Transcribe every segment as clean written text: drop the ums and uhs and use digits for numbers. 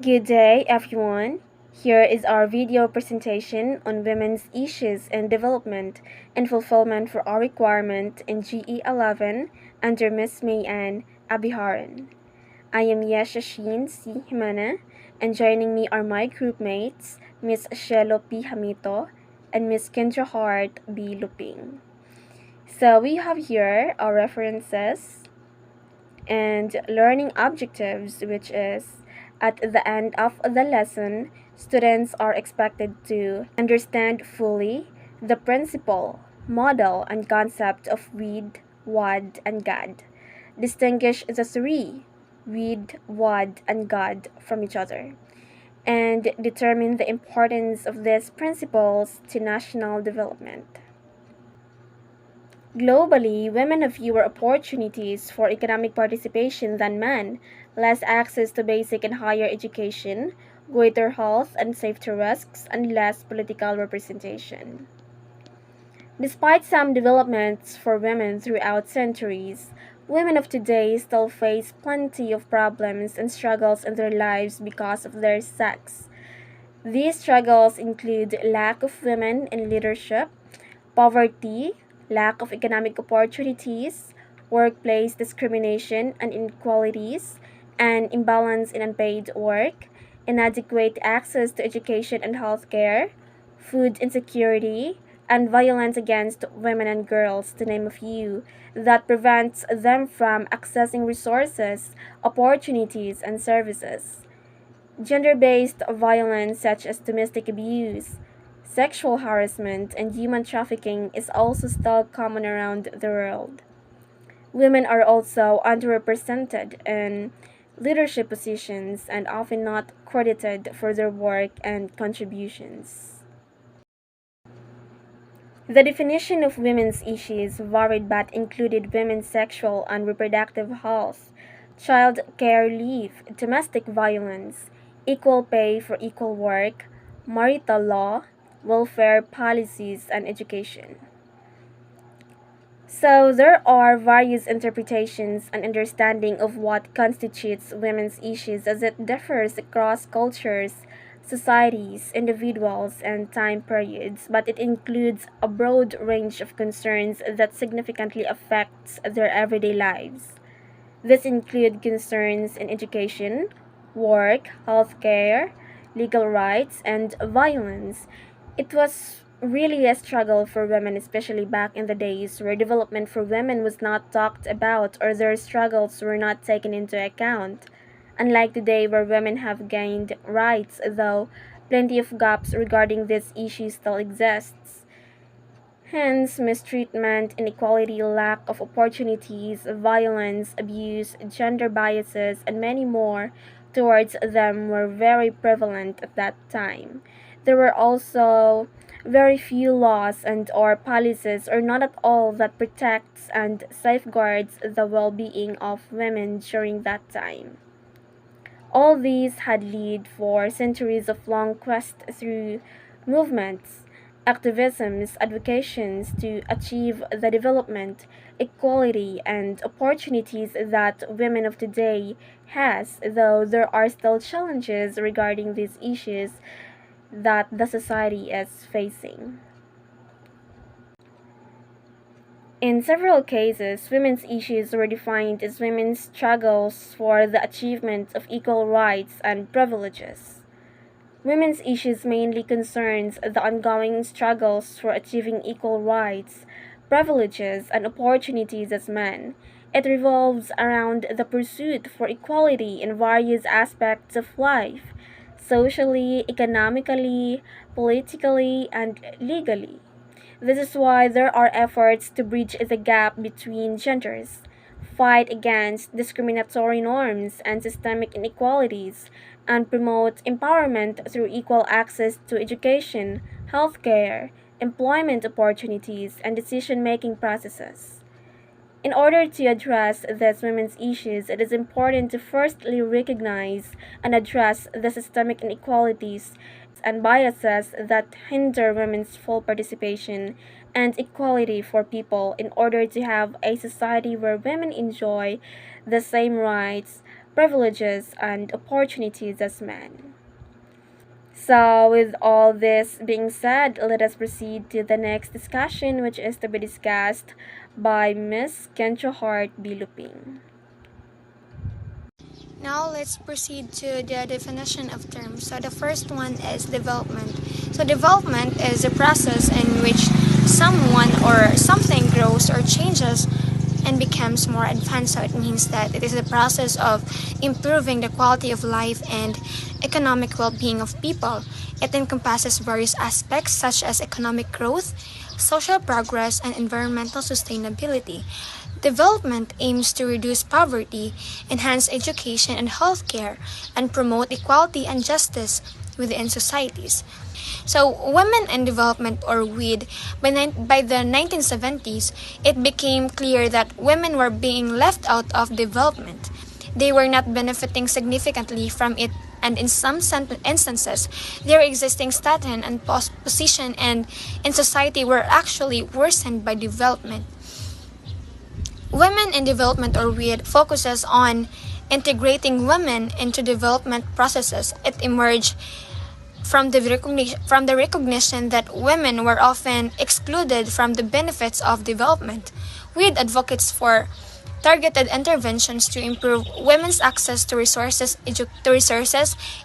Good day, everyone. Here is our video presentation on women's issues and development and fulfillment for our requirement in GE11 under Miss Mayan Abiharan. I am Yashashin C. Jimena, and joining me are my group mates, Miss Shelo P. Hamito and Miss Kendra Hart B. Luping. So we have here our references and learning objectives, which is at the end of the lesson, students are expected to understand fully the principle, model, and concept of with, wad, and gad. Distinguish the three, with, wad, and gad from each other, and determine the importance of these principles to national development. Globally, women have fewer opportunities for economic participation than men, less access to basic and higher education, greater health and safety risks, and less political representation. Despite some developments for women throughout centuries, women of today still face plenty of problems and struggles in their lives because of their sex. These struggles include lack of women in leadership, poverty, lack of economic opportunities, workplace discrimination and inequalities, and imbalance in unpaid work, inadequate access to education and healthcare, food insecurity, and violence against women and girls, to name a few, that prevents them from accessing resources, opportunities, and services. Gender based violence, such as domestic abuse, sexual harassment, and human trafficking, is also still common around the world. Women are also underrepresented in leadership positions and often not credited for their work and contributions. The definition of women's issues varied but included women's sexual and reproductive health, child care leave, domestic violence, equal pay for equal work, marital law, welfare policies, and education. So there are various interpretations and understanding of what constitutes women's issues as it differs across cultures, societies, individuals, and time periods, but it includes a broad range of concerns that significantly affects their everyday lives. This include concerns in education, work, healthcare, legal rights, and violence. It was really a struggle for women, especially back in the days where development for women was not talked about or their struggles were not taken into account. Unlike today, where women have gained rights, though plenty of gaps regarding this issue still exists. Hence, mistreatment, inequality, lack of opportunities, violence, abuse, gender biases, and many more towards them were very prevalent at that time. There were also very few laws and or policies or not at all that protects and safeguards the well-being of women during that time. All these had led for centuries of long quest through movements, activisms, advocations to achieve the development, equality, and opportunities that women of today has, though there are still challenges regarding these issues that the society is facing. In several cases, women's issues were defined as women's struggles for the achievement of equal rights and privileges. Women's issues mainly concerns the ongoing struggles for achieving equal rights, privileges, and opportunities as men. It revolves around the pursuit for equality in various aspects of life, socially, economically, politically, and legally. This is why there are efforts to bridge the gap between genders, fight against discriminatory norms and systemic inequalities, and promote empowerment through equal access to education, healthcare, employment opportunities, and decision making processes. In order to address these women's issues, it is important to firstly recognize and address the systemic inequalities and biases that hinder women's full participation and equality for people in order to have a society where women enjoy the same rights, privileges, and opportunities as men. So, with all this being said, let us proceed to the next discussion, which is to be discussed by Miss Kencho Hart Biluping. Now let's proceed to the definition of terms. So the first one is development. So development is a process in which someone or something grows or changes and becomes more advanced. So it means that it is the process of improving the quality of life and economic well-being of people. It encompasses various aspects such as economic growth, social progress, and environmental sustainability. Development aims to reduce poverty, enhance education and healthcare, and promote equality and justice within societies. So, women in development or WID, by the 1970s, it became clear that women were being left out of development. They were not benefiting significantly from it, and in some instances, their existing status and position and in society were actually worsened by development. Women in Development or WID focuses on integrating women into development processes. It emerged from the recognition that women were often excluded from the benefits of development. WID advocates for targeted interventions to improve women's access to resources,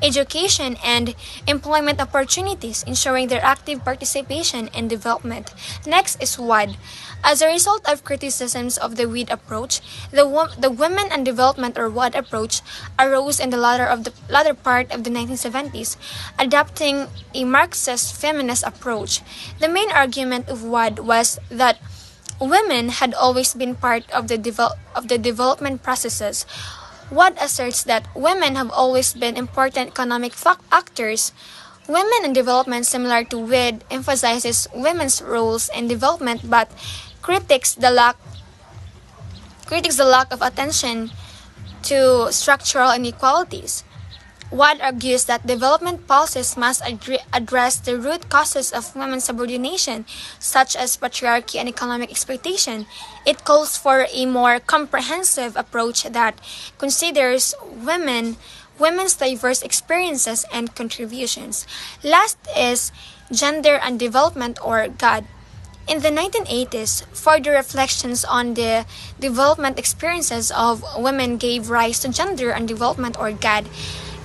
education, and employment opportunities, ensuring their active participation in development. Next is WAD. As a result of criticisms of the WID approach, the Women and Development or WAD approach arose in the latter part of the 1970s, adopting a Marxist feminist approach. The main argument of WAD was that women had always been part of the development processes. Watt asserts that women have always been important economic actors. Women in development, similar to WID, emphasizes women's roles in development but critiques the lack critiques the lack of attention to structural inequalities. Watt argues that development policies must address the root causes of women's subordination, such as patriarchy and economic exploitation. It calls for a more comprehensive approach that considers women's diverse experiences and contributions. Last is gender and development or GOD. In the 1980s, further reflections on the development experiences of women gave rise to Gender and Development or GAD.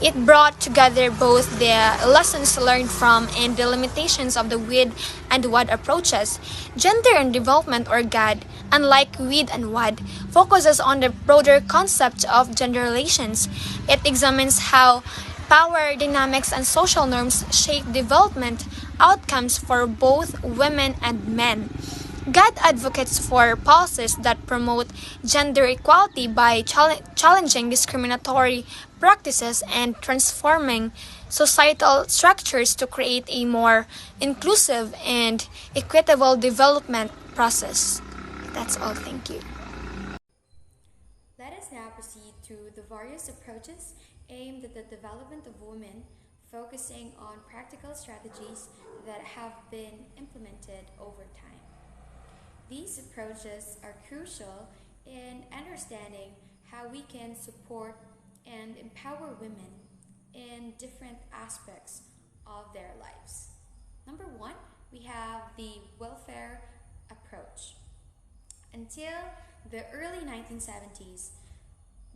It brought together both the lessons learned from and the limitations of the WID and WAD approaches. Gender and Development or GAD, unlike WID and WAD, focuses on the broader concept of gender relations. It examines how power dynamics and social norms shape development outcomes for both women and men. GAD advocates for policies that promote gender equality by challenging discriminatory practices and transforming societal structures to create a more inclusive and equitable development process. That's all. Thank you. Let us now proceed to the various approaches aimed at the development of women, focusing on practical strategies that have been implemented over time. These approaches are crucial in understanding how we can support and empower women in different aspects of their lives. Number one, we have the welfare approach. Until the early 1970s,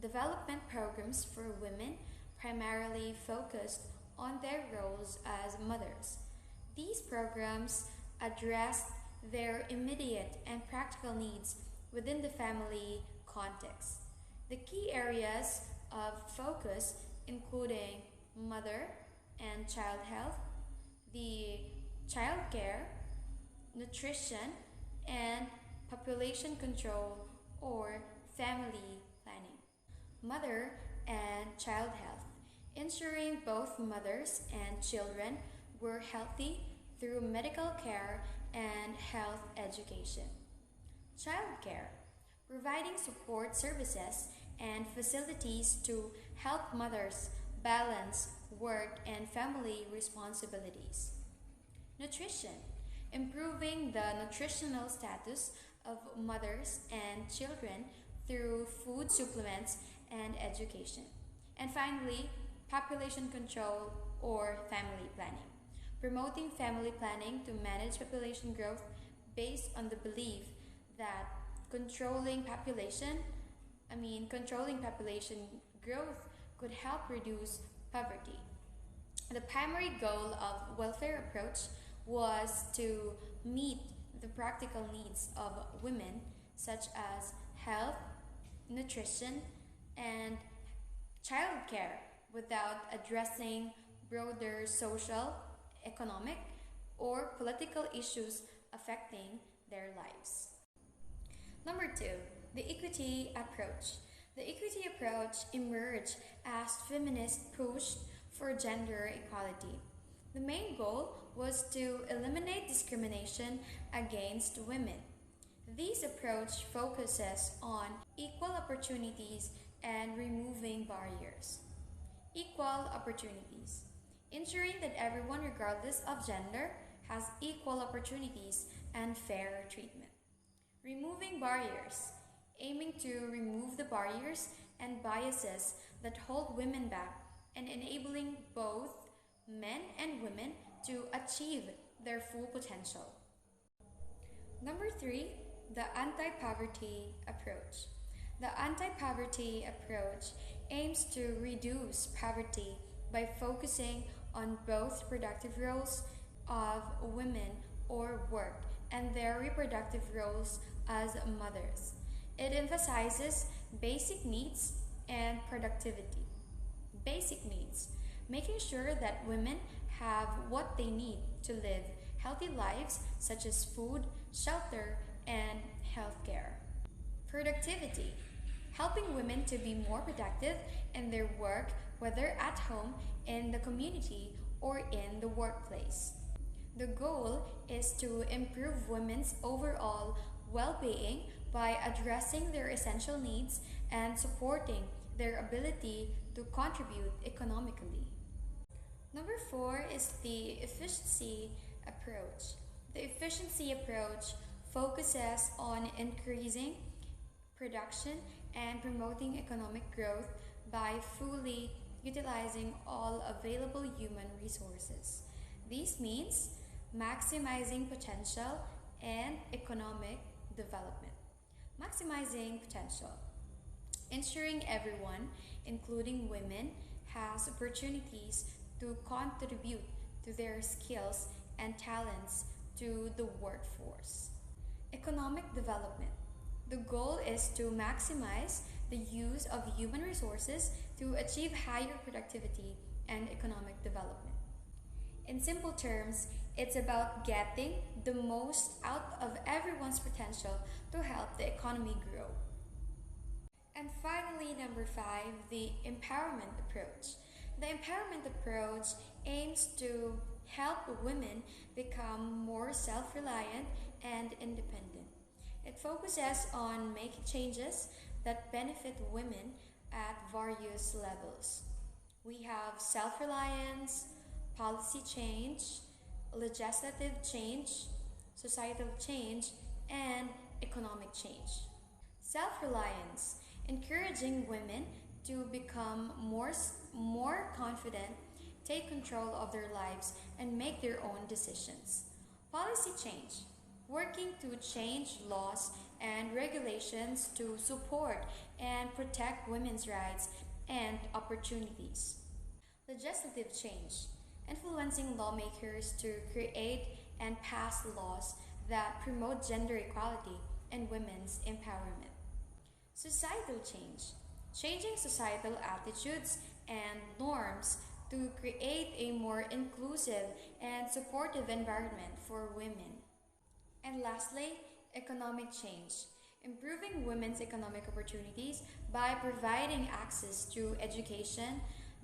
development programs for women primarily focused on their roles as mothers. These programs addressed their immediate and practical needs within the family context. The key areas of focus including mother and child health, the child care, nutrition, and population control or family planning. Mother and child health, ensuring both mothers and children were healthy through medical care and health education. Child care, providing support services and facilities to help mothers balance work and family responsibilities. Nutrition, improving the nutritional status of mothers and children through food supplements and education. And finally, population control or family planning. Promoting family planning to manage population growth based on the belief that controlling population, controlling population growth could help reduce poverty. The primary goal of welfare approach was to meet the practical needs of women such as health, nutrition, and childcare without addressing broader social, economic, or political issues affecting their lives. Number two, the equity approach. The equity approach emerged as feminists pushed for gender equality. The main goal was to eliminate discrimination against women. This approach focuses on equal opportunities and removing barriers. Equal opportunities. Ensuring that everyone, regardless of gender, has equal opportunities and fair treatment. Removing barriers. Aiming to remove the barriers and biases that hold women back and enabling both men and women to achieve their full potential. Number three, the anti-poverty approach. The anti-poverty approach aims to reduce poverty by focusing on both productive roles of women or work and their reproductive roles as mothers. It emphasizes basic needs and productivity. Basic needs, making sure that women have what they need to live healthy lives such as food, shelter, and healthcare. Productivity, helping women to be more productive in their work, whether at home, in the community, or in the workplace. The goal is to improve women's overall well being by addressing their essential needs and supporting their ability to contribute economically. Number four is the efficiency approach. The efficiency approach focuses on increasing production and promoting economic growth by fully utilizing all available human resources. This means maximizing potential and economic development. Maximizing potential. Ensuring everyone, including women, has opportunities to contribute to their skills and talents to the workforce. Economic development. The goal is to maximize the use of human resources to achieve higher productivity and economic development. In simple terms, it's about getting the most out of everyone's potential to help the economy grow. And finally, number five, the empowerment approach. The empowerment approach aims to help women become more self reliant and independent. It focuses on making changes that benefit women at various levels. We have self reliance, policy change, legislative change, societal change, and economic change. Self reliance, encouraging women to become more confident, take control of their lives, and make their own decisions. Policy change, working to change laws and regulations to support and protect women's rights and opportunities. Legislative change, influencing lawmakers to create and pass laws that promote gender equality and women's empowerment. Societal change, changing societal attitudes and norms to create a more inclusive and supportive environment for women. And lastly, economic change, improving women's economic opportunities by providing access to education,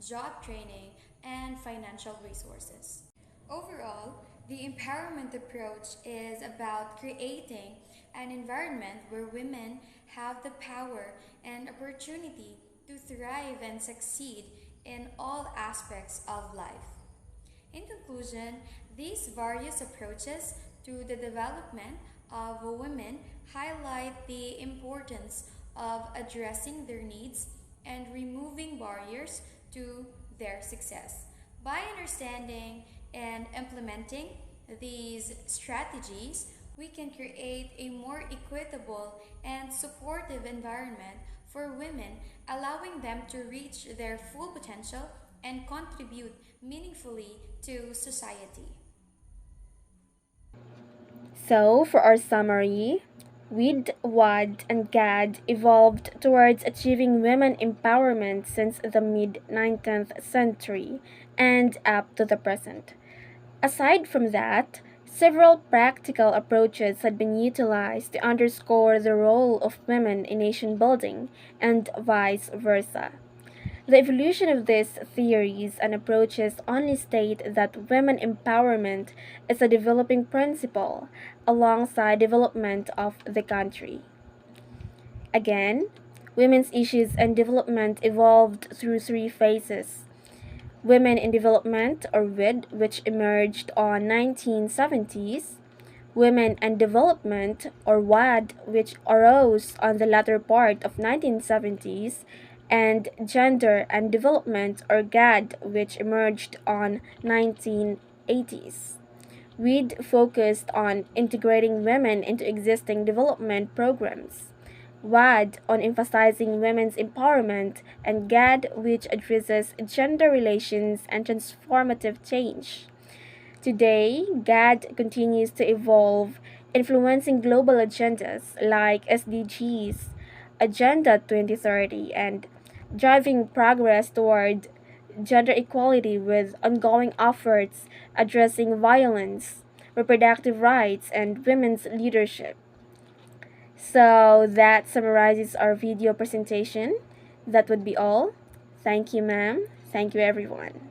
job training, and financial resources. Overall, the empowerment approach is about creating an environment where women have the power and opportunity to thrive and succeed in all aspects of life. In conclusion, these various approaches to the development of women highlight the importance of addressing their needs and removing barriers to their success. By understanding and implementing these strategies, we can create a more equitable and supportive environment for women, allowing them to reach their full potential and contribute meaningfully to society. So, for our summary, WID, WAD, and GAD evolved towards achieving women empowerment since the mid 19th century and up to the present. Aside from that, several practical approaches had been utilized to underscore the role of women in nation building and vice versa. The evolution of these theories and approaches only state that women empowerment is a developing principle alongside development of the country. Again, women's issues and development evolved through three phases: Women in Development, or WID, which emerged on 1970s, Women and Development, or WAD, which arose on the latter part of 1970s, and Gender and Development, or GAD, which emerged on 1980s. WID focused on integrating women into existing development programs. WAD on emphasizing women's empowerment, and GAD, which addresses gender relations and transformative change. Today, GAD continues to evolve, influencing global agendas like SDGs, Agenda 2030, and driving progress toward gender equality with ongoing efforts addressing violence, reproductive rights, and women's leadership. So that summarizes our video presentation. That would be all. Thank you, ma'am. Thank you, everyone.